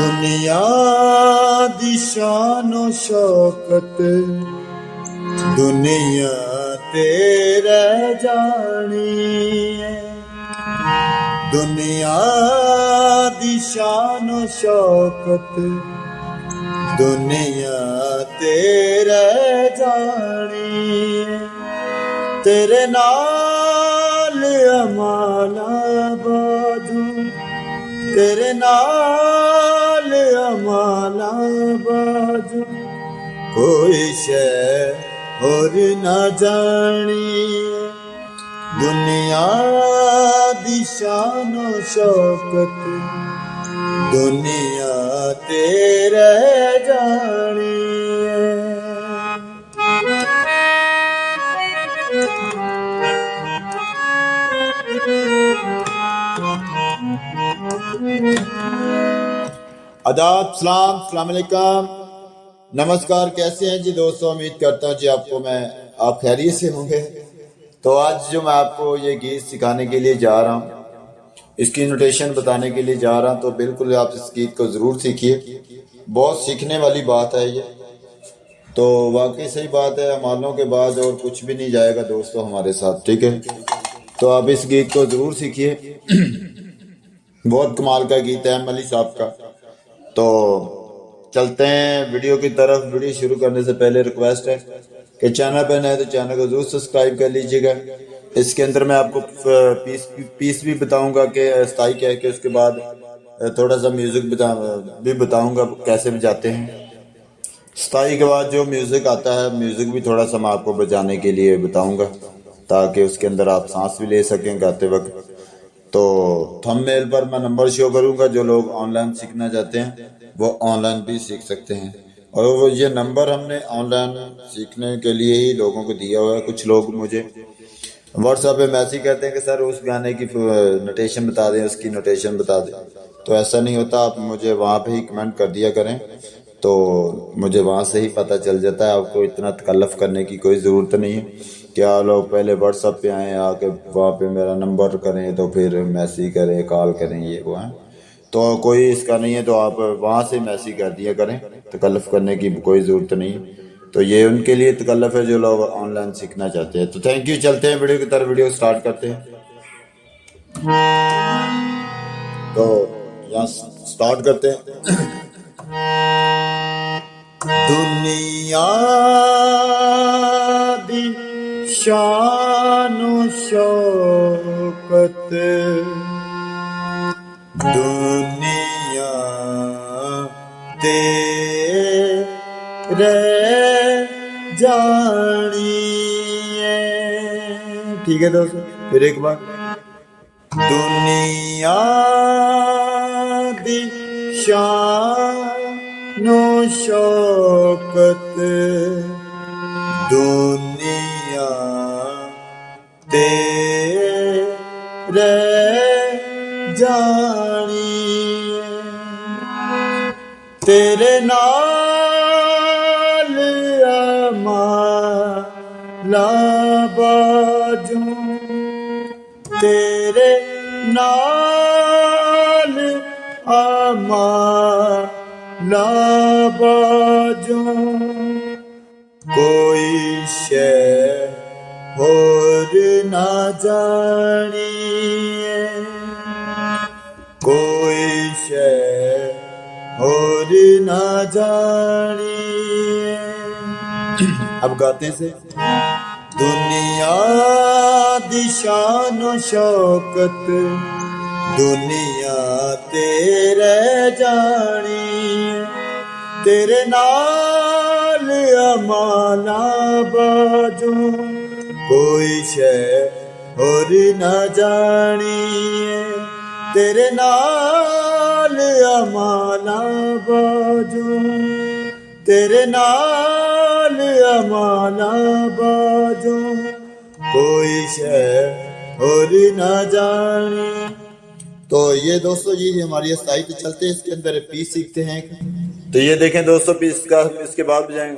दुनिया दी शानो शौकत दुनिया तेरे जानी है। दुनिया दी शानो शौकत दुनिया तेरे जानी है। तेरे नाल अमाला बाजू तेरे नाल अमाला बाजू कोई शै और ना जानी। दुनिया दी शानो शौकत दुनिया तेरे जानी। आदाब, सलाम, अस्सलाम वालेकुम, नमस्कार। कैसे हैं जी दोस्तों? उम्मीद करता हूँ जी आप खैरियत से होंगे। तो आज जो मैं आपको ये गीत सिखाने के लिए जा रहा हूँ, इसकी नोटेशन बताने के लिए जा रहा हूँ, तो बिल्कुल आप इस गीत को ज़रूर सीखिए। बहुत सीखने वाली बात है ये, तो वाकई सही बात है। अमालों के बाद और कुछ भी नहीं जाएगा दोस्तों हमारे साथ, ठीक है? तो आप इस गीत को ज़रूर सीखिए। बहुत कमाल का गीत है अली साहब का। तो चलते हैं वीडियो की तरफ। वीडियो शुरू करने से पहले रिक्वेस्ट है कि चैनल पर नए तो चैनल को जरूर सब्सक्राइब कर लीजिएगा। इसके अंदर मैं आपको पीस भी बताऊंगा कि स्थाई क्या है, कि उसके बाद थोड़ा सा म्यूज़िक भी बताऊंगा कैसे बजाते हैं। स्थाई के बाद जो म्यूज़िक आता है, म्यूज़िक भी थोड़ा सा मैं आपको बजाने के लिए बताऊंगा, ताकि उसके अंदर आप सांस भी ले सकें गाते वक्त। तो थंबनेल पर मैं नंबर शो करूंगा, जो लोग ऑनलाइन सीखना चाहते हैं वो ऑनलाइन भी सीख सकते हैं। और वो ये नंबर हमने ऑनलाइन सीखने के लिए ही लोगों को दिया हुआ है। कुछ लोग मुझे व्हाट्सएप पे मैसेज करते हैं कि सर उस गाने की नोटेशन बता दें, उसकी नोटेशन बता दें। तो ऐसा नहीं होता, आप मुझे वहाँ पे ही कमेंट कर दिया करें, तो मुझे वहाँ से ही पता चल जाता है। आपको इतना तकल्लुफ़ करने की कोई ज़रूरत नहीं है कि आप लोग पहले व्हाट्सएप पे आएँ, आके वहाँ पे मेरा नंबर करें, तो फिर मैसेज करें, कॉल करें, ये वो है। तो कोई इसका नहीं है, तो आप वहाँ से मैसेज कर दिया करें। तकल्लुफ़ करने की कोई ज़रूरत नहीं। तो ये उनके लिए तकल्लुफ़ है जो लोग ऑनलाइन सीखना चाहते हैं। तो थैंक यू। चलते हैं वीडियो की तरफ, वीडियो स्टार्ट करते हैं। तो यहाँ स्टार्ट करते हैं। दुनिया दी शानो शौकत दुनिया तेरे जानी है। ठीक है दोस्तों, फिर एक बार। दुनिया दी शानो शौकत दुनिया तेरे जानी है। तेरे नाल अमाला बाजू तेरे नाल अमाला बाजू कोई शै और ना जानी है। कोई शै और ना जानी है। अब गाते से दुनिया दी शानो शौकत दुनिया तेरे जानी है। तेरे नाल अमाला बाजू कोई शै और ना जानी है। तेरे नाल अमाला बाजू तेरे नाल अमाला बाजू कोई शै और ना जानी। तो ये दोस्तों जी हमारी स्थाई पे चलते हैं। इसके अंदर पीस सीखते हैं। तो ये देखें दोस्तों, पीस का इसके बाद बजाएंगे।